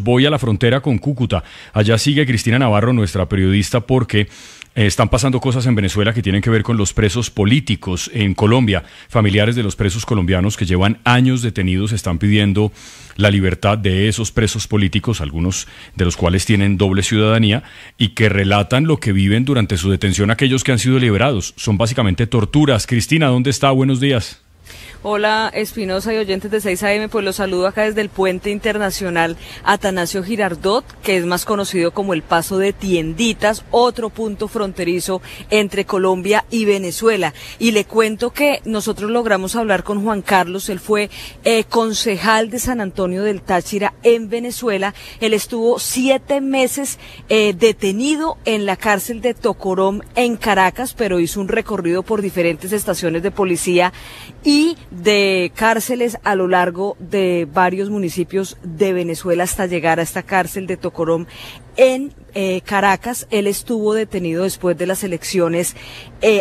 Voy a la frontera con Cúcuta. Allá sigue Cristina Navarro, nuestra periodista, porque están pasando cosas en Venezuela que tienen que ver con los presos políticos en Colombia. Familiares de los presos colombianos que llevan años detenidos están pidiendo la libertad de esos presos políticos, algunos de los cuales tienen doble ciudadanía, y que relatan lo que viven durante su detención aquellos que han sido liberados. Son básicamente torturas. Cristina, ¿dónde está? Buenos días. Hola Espinosa y oyentes de 6 AM, pues los saludo acá desde el Puente Internacional Atanasio Girardot, que es más conocido como el Paso de Tienditas, otro punto fronterizo entre Colombia y Venezuela. Y le cuento que nosotros logramos hablar con Juan Carlos, él fue concejal de San Antonio del Táchira en Venezuela. Él estuvo 7 meses detenido en la cárcel de Tocorón en Caracas, pero hizo un recorrido por diferentes estaciones de policía y de cárceles a lo largo de varios municipios de Venezuela hasta llegar a esta cárcel de Tocorón en Caracas. Él estuvo detenido después de las elecciones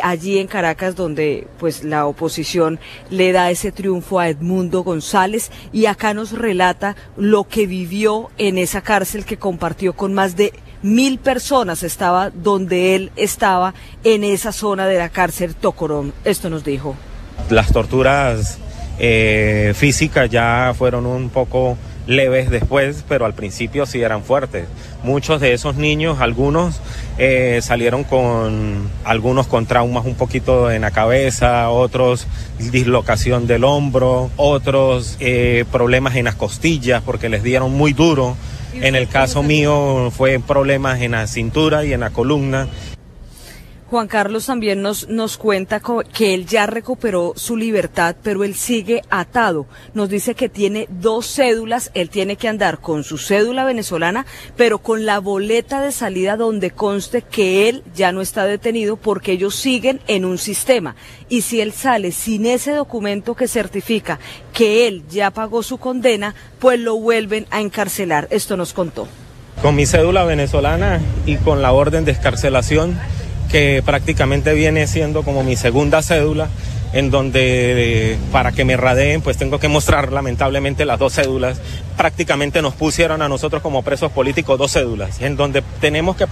allí en Caracas, donde pues la oposición le da ese triunfo a Edmundo González, y acá nos relata lo que vivió en esa cárcel que compartió con más de 1000 personas. Estaba donde él estaba, en esa zona de la cárcel Tocorón. Esto nos dijo. Las torturas físicas ya fueron un poco leves después, pero al principio sí eran fuertes. Muchos de esos niños, algunos salieron algunos con traumas un poquito en la cabeza, otros dislocación del hombro, otros problemas en las costillas porque les dieron muy duro. En el caso mío fue problemas en la cintura y en la columna. Juan Carlos también nos cuenta que él ya recuperó su libertad, pero él sigue atado. Nos dice que tiene 2 cédulas, él tiene que andar con su cédula venezolana, pero con la boleta de salida donde conste que él ya no está detenido, porque ellos siguen en un sistema. Y si él sale sin ese documento que certifica que él ya pagó su condena, pues lo vuelven a encarcelar. Esto nos contó. Con mi cédula venezolana y con la orden de excarcelación, que prácticamente viene siendo como mi segunda cédula, en donde para que me radeen pues tengo que mostrar lamentablemente las 2 cédulas. Prácticamente nos pusieron a nosotros como presos políticos 2 cédulas, en donde tenemos que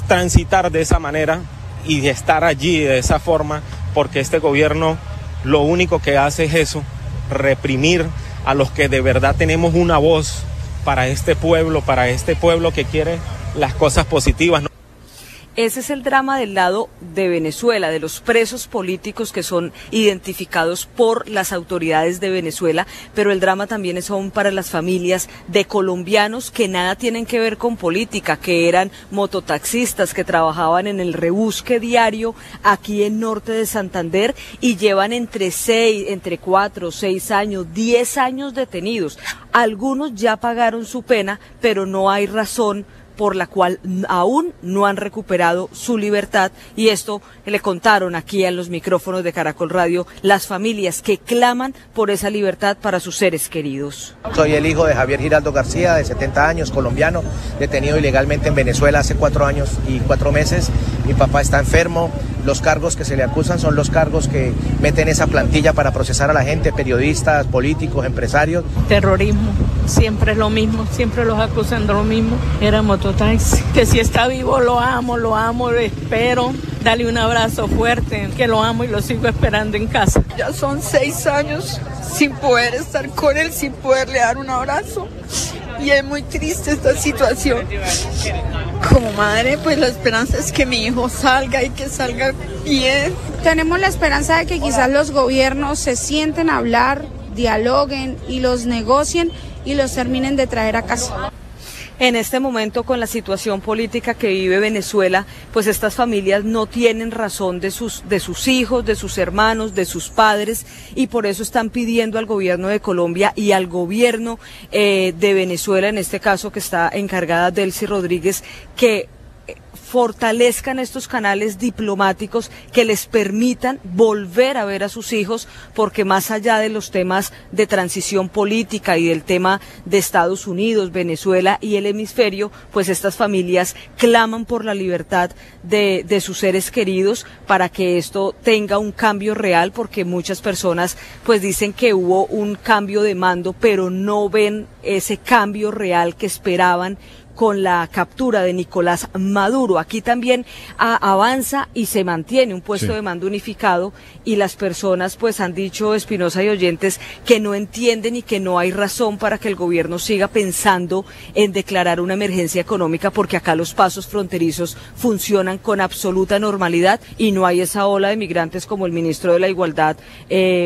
transitar de esa manera y estar allí de esa forma, porque este gobierno lo único que hace es eso, reprimir a los que de verdad tenemos una voz para este pueblo que quiere las cosas positivas. Ese es el drama del lado de Venezuela, de los presos políticos que son identificados por las autoridades de Venezuela, pero el drama también es aún para las familias de colombianos que nada tienen que ver con política, que eran mototaxistas, que trabajaban en el rebusque diario aquí en Norte de Santander y llevan entre 4, 6 años, 10 años detenidos. Algunos ya pagaron su pena, pero no hay razón por la cual aún no han recuperado su libertad, y esto le contaron aquí en los micrófonos de Caracol Radio las familias que claman por esa libertad para sus seres queridos. Soy el hijo de Javier Giraldo García, de 70 años, colombiano, detenido ilegalmente en Venezuela hace 4 años y 4 meses. Mi papá está enfermo. Los cargos que se le acusan son los cargos que meten esa plantilla para procesar a la gente, periodistas, políticos, empresarios. Terrorismo, siempre es lo mismo, siempre los acusan de lo mismo. Era mototaxi, que si está vivo lo amo, lo espero. Dale un abrazo fuerte, que lo amo y lo sigo esperando en casa. Ya son 6 años sin poder estar con él, sin poderle dar un abrazo. Y es muy triste esta situación. Como madre, pues la esperanza es que mi hijo salga y que salga bien. Tenemos la esperanza de que quizás los gobiernos se sienten a hablar, dialoguen y los negocien y los terminen de traer a casa. En este momento, con la situación política que vive Venezuela, pues estas familias no tienen razón de sus hijos, de sus hermanos, de sus padres, y por eso están pidiendo al gobierno de Colombia y al gobierno de Venezuela, en este caso que está encargada Delcy Rodríguez, que fortalezcan estos canales diplomáticos que les permitan volver a ver a sus hijos, porque más allá de los temas de transición política y del tema de Estados Unidos, Venezuela y el hemisferio, pues estas familias claman por la libertad de sus seres queridos para que esto tenga un cambio real, porque muchas personas pues dicen que hubo un cambio de mando, pero no ven ese cambio real que esperaban con la captura de Nicolás Maduro. Aquí también avanza y se mantiene un puesto de mando unificado, y las personas pues han dicho, Espinosa y oyentes, que no entienden y que no hay razón para que el gobierno siga pensando en declarar una emergencia económica, porque acá los pasos fronterizos funcionan con absoluta normalidad y no hay esa ola de migrantes como el ministro de la Igualdad,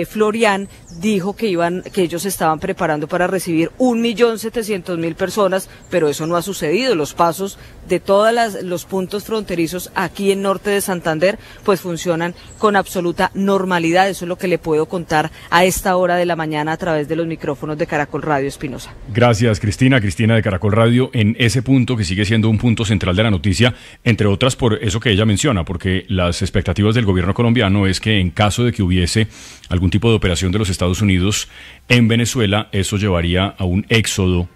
Florian, dijo que ellos estaban preparando para recibir 1.700.000 personas, pero eso no ha sucedido. Los pasos de todos los puntos fronterizos aquí en norte de Santander pues funcionan con absoluta normalidad. Eso es lo que le puedo contar a esta hora de la mañana a través de los micrófonos de Caracol Radio, Espinosa. Gracias, Cristina de Caracol Radio, en ese punto que sigue siendo un punto central de la noticia, entre otras por eso que ella menciona, porque las expectativas del gobierno colombiano es que en caso de que hubiese algún tipo de operación de los Estados Unidos en Venezuela, eso llevaría a un éxodo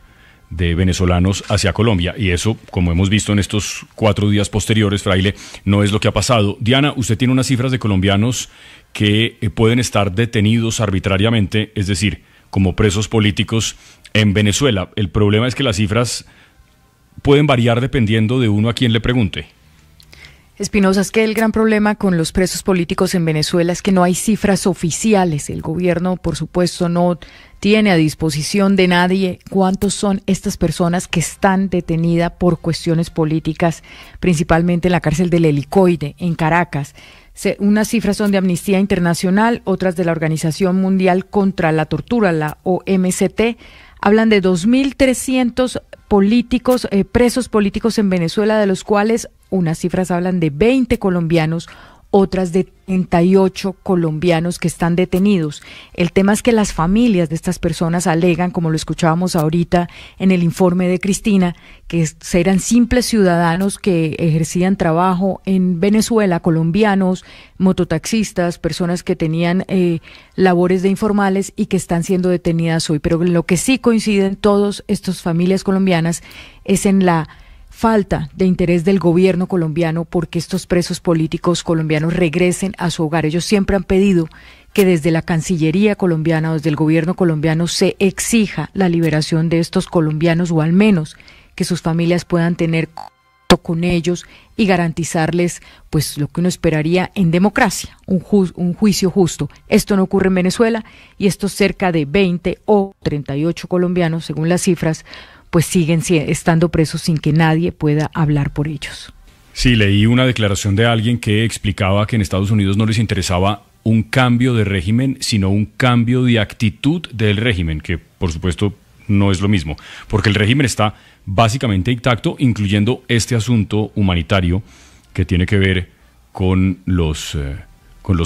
de venezolanos hacia Colombia, y eso, como hemos visto en estos 4 días posteriores, Fraile, no es lo que ha pasado. Diana, usted tiene unas cifras de colombianos que pueden estar detenidos arbitrariamente, es decir, como presos políticos en Venezuela. El problema es que las cifras pueden variar dependiendo de uno a quien le pregunte. Espinosa, es que el gran problema con los presos políticos en Venezuela es que no hay cifras oficiales. El gobierno, por supuesto, no tiene a disposición de nadie cuántos son estas personas que están detenidas por cuestiones políticas, principalmente en la cárcel del Helicoide, en Caracas. Unas cifras son de Amnistía Internacional, otras de la Organización Mundial contra la Tortura, la OMCT, hablan de 2.300 políticos, presos políticos en Venezuela, de los cuales unas cifras hablan de 20 colombianos, otras de 38 colombianos que están detenidos. El tema es que las familias de estas personas alegan, como lo escuchábamos ahorita en el informe de Cristina, que eran simples ciudadanos que ejercían trabajo en Venezuela, colombianos, mototaxistas, personas que tenían labores de informales y que están siendo detenidas hoy. Pero lo que sí coinciden todas estas familias colombianas es en la falta de interés del gobierno colombiano porque estos presos políticos colombianos regresen a su hogar. Ellos siempre han pedido que desde la Cancillería colombiana o desde el gobierno colombiano se exija la liberación de estos colombianos, o al menos que sus familias puedan tener contacto con ellos y garantizarles pues lo que uno esperaría en democracia, un juicio justo. Esto no ocurre en Venezuela, y estos cerca de 20 o 38 colombianos, según las cifras, pues siguen estando presos sin que nadie pueda hablar por ellos. Sí, leí una declaración de alguien que explicaba que en Estados Unidos no les interesaba un cambio de régimen, sino un cambio de actitud del régimen, que por supuesto no es lo mismo, porque el régimen está básicamente intacto, incluyendo este asunto humanitario que tiene que ver con los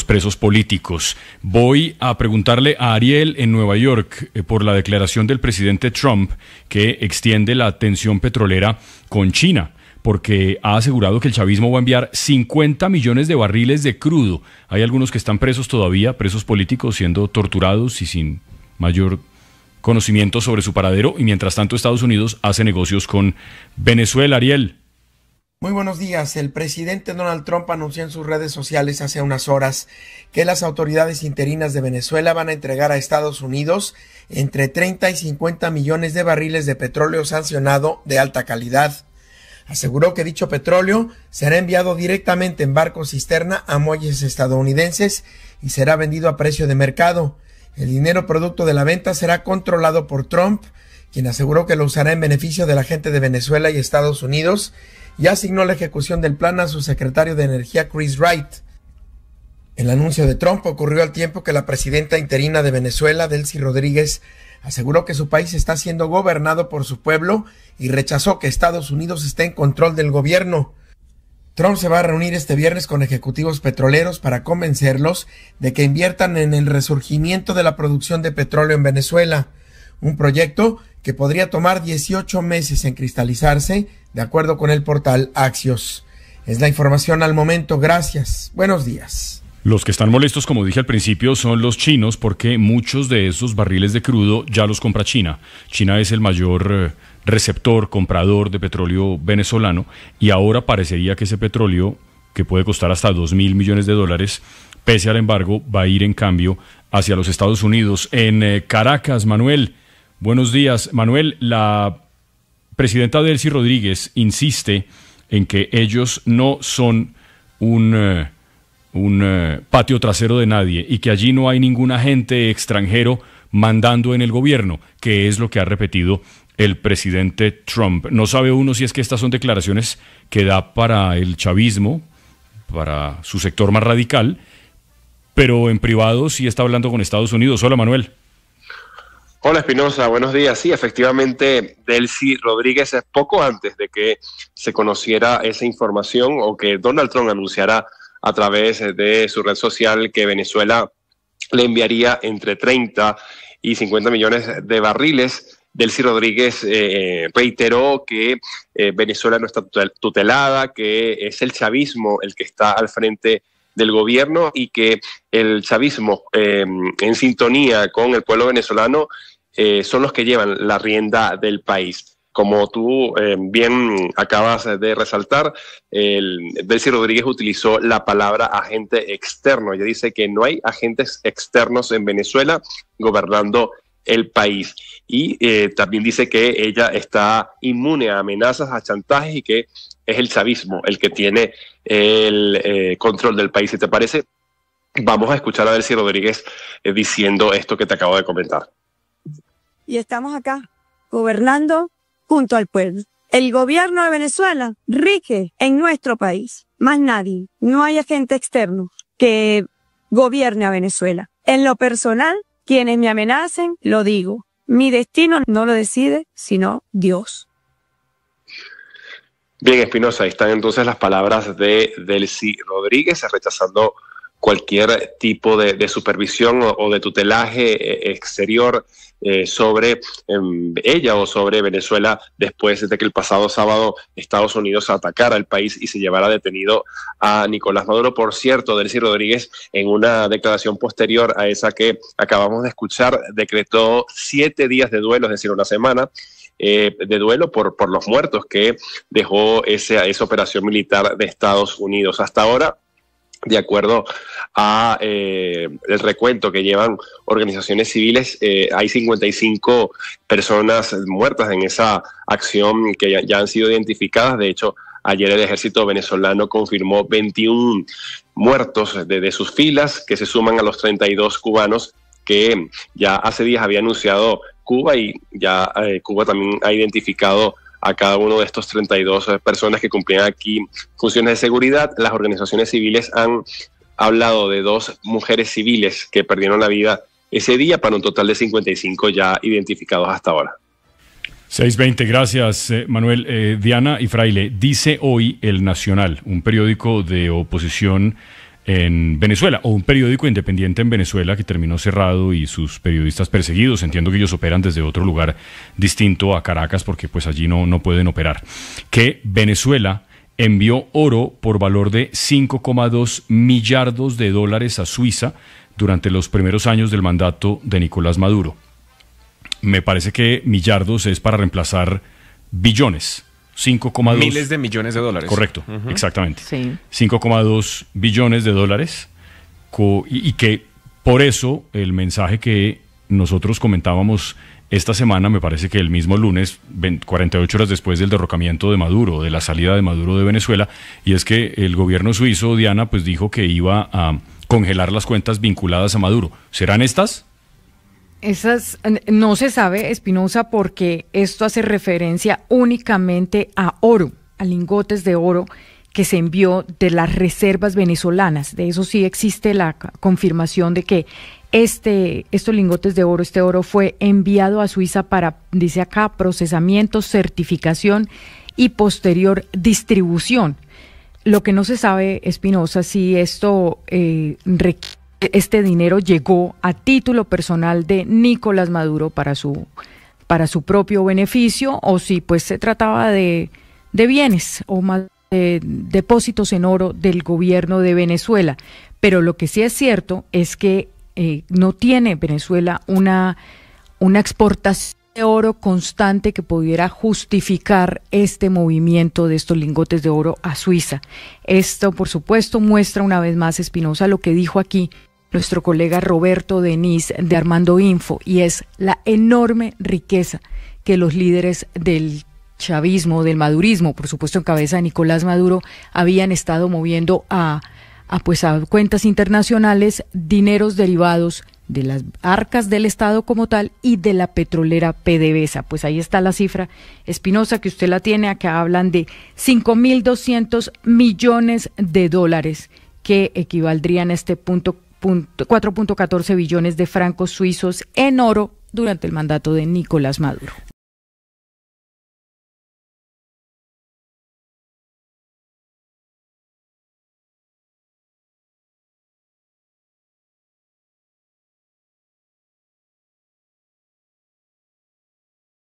presos políticos. Voy a preguntarle a Ariel en Nueva York por la declaración del presidente Trump que extiende la tensión petrolera con China, porque ha asegurado que el chavismo va a enviar 50 millones de barriles de crudo. Hay algunos que están presos todavía, presos políticos, siendo torturados y sin mayor conocimiento sobre su paradero, y mientras tanto Estados Unidos hace negocios con Venezuela. Ariel. Muy buenos días. El presidente Donald Trump anunció en sus redes sociales hace unas horas que las autoridades interinas de Venezuela van a entregar a Estados Unidos entre 30 y 50 millones de barriles de petróleo sancionado de alta calidad. Aseguró que dicho petróleo será enviado directamente en barcos cisterna a muelles estadounidenses y será vendido a precio de mercado. El dinero producto de la venta será controlado por Trump, quien aseguró que lo usará en beneficio de la gente de Venezuela y Estados Unidos, y asignó la ejecución del plan a su secretario de Energía, Chris Wright. El anuncio de Trump ocurrió al tiempo que la presidenta interina de Venezuela, Delcy Rodríguez, aseguró que su país está siendo gobernado por su pueblo y rechazó que Estados Unidos esté en control del gobierno. Trump se va a reunir este viernes con ejecutivos petroleros para convencerlos de que inviertan en el resurgimiento de la producción de petróleo en Venezuela, un proyecto que podría tomar 18 meses en cristalizarse, de acuerdo con el portal Axios. Es la información al momento. Gracias. Buenos días. Los que están molestos, como dije al principio, son los chinos porque muchos de esos barriles de crudo ya los compra China. China es el mayor receptor, comprador de petróleo venezolano y ahora parecería que ese petróleo, que puede costar hasta $2.000 millones, pese al embargo, va a ir en cambio hacia los Estados Unidos. En Caracas, Manuel, buenos días. Manuel, la presidenta Delcy Rodríguez insiste en que ellos no son un patio trasero de nadie y que allí no hay ningún agente extranjero mandando en el gobierno, que es lo que ha repetido el presidente Trump. No sabe uno si es que estas son declaraciones que da para el chavismo, para su sector más radical, pero en privado sí está hablando con Estados Unidos. Hola, Manuel. Hola, Espinosa, buenos días. Sí, efectivamente, Delcy Rodríguez, poco antes de que se conociera esa información o que Donald Trump anunciara a través de su red social que Venezuela le enviaría entre 30 y 50 millones de barriles, Delcy Rodríguez reiteró que Venezuela no está tutelada, que es el chavismo el que está al frente del gobierno y que el chavismo, en sintonía con el pueblo venezolano, son los que llevan la rienda del país. Como tú bien acabas de resaltar, Delcy Rodríguez utilizó la palabra agente externo. Ella dice que no hay agentes externos en Venezuela gobernando el país. Y también dice que ella está inmune a amenazas, a chantajes y que es el chavismo el que tiene el control del país. Si te parece, vamos a escuchar a Delcy Rodríguez diciendo esto que te acabo de comentar. Y estamos acá, gobernando junto al pueblo. El gobierno de Venezuela rige en nuestro país. Más nadie. No hay agente externo que gobierne a Venezuela. En lo personal, quienes me amenacen, lo digo. Mi destino no lo decide, sino Dios. Bien, Espinosa, ahí están entonces las palabras de Delcy Rodríguez, rechazando cualquier tipo de supervisión o de tutelaje exterior sobre ella o sobre Venezuela después de que el pasado sábado Estados Unidos atacara el país y se llevara detenido a Nicolás Maduro. Por cierto, Delcy Rodríguez, en una declaración posterior a esa que acabamos de escuchar, decretó 7 días de duelo, es decir, una semana de duelo por los muertos que dejó esa operación militar de Estados Unidos. Hasta ahora, de acuerdo a el recuento que llevan organizaciones civiles, hay 55 personas muertas en esa acción que ya han sido identificadas. De hecho, ayer el ejército venezolano confirmó 21 muertos de sus filas, que se suman a los 32 cubanos que ya hace días había anunciado Cuba, y ya Cuba también ha identificado a cada uno de estos 32 personas que cumplían aquí funciones de seguridad. Las organizaciones civiles han hablado de 2 mujeres civiles que perdieron la vida ese día, para un total de 55 ya identificados hasta ahora. 6:20, gracias Manuel. Diana y Fraile, dice hoy El Nacional, un periódico de oposición en Venezuela, o un periódico independiente en Venezuela que terminó cerrado y sus periodistas perseguidos. Entiendo que ellos operan desde otro lugar distinto a Caracas porque pues allí no pueden operar. Que Venezuela envió oro por valor de $5,2 millardos a Suiza durante los primeros años del mandato de Nicolás Maduro. Me parece que millardos es para reemplazar billones. 5,2 miles de millones de dólares. Correcto, exactamente. Sí. 5,2 billones de dólares y que por eso el mensaje que nosotros comentábamos esta semana, me parece que el mismo lunes, 48 horas después del derrocamiento de Maduro, de la salida de Maduro de Venezuela, y es que el gobierno suizo, Diana, pues dijo que iba a congelar las cuentas vinculadas a Maduro. ¿Serán estas? Esas no se sabe, Espinosa, porque esto hace referencia únicamente a oro, a lingotes de oro que se envió de las reservas venezolanas. De eso sí existe la confirmación de que estos lingotes de oro, este oro fue enviado a Suiza para, dice acá, procesamiento, certificación y posterior distribución. Lo que no se sabe, Espinosa, si esto este dinero llegó a título personal de Nicolás Maduro para su propio beneficio, o si pues se trataba de bienes o más depósitos en oro del gobierno de Venezuela. Pero lo que sí es cierto es que no tiene Venezuela una exportación de oro constante que pudiera justificar este movimiento de estos lingotes de oro a Suiza. Esto, por supuesto, muestra una vez más, Espinosa, lo que dijo aquí nuestro colega Roberto Denis de Armando Info, y es la enorme riqueza que los líderes del chavismo, del madurismo, por supuesto en cabeza de Nicolás Maduro, habían estado moviendo a cuentas internacionales dineros derivados de las arcas del Estado como tal y de la petrolera PDVSA. Pues ahí está la cifra, Espinosa, que usted la tiene. Acá hablan de 5.200 millones de dólares, que equivaldrían a este 4.14 billones de francos suizos en oro durante el mandato de Nicolás Maduro.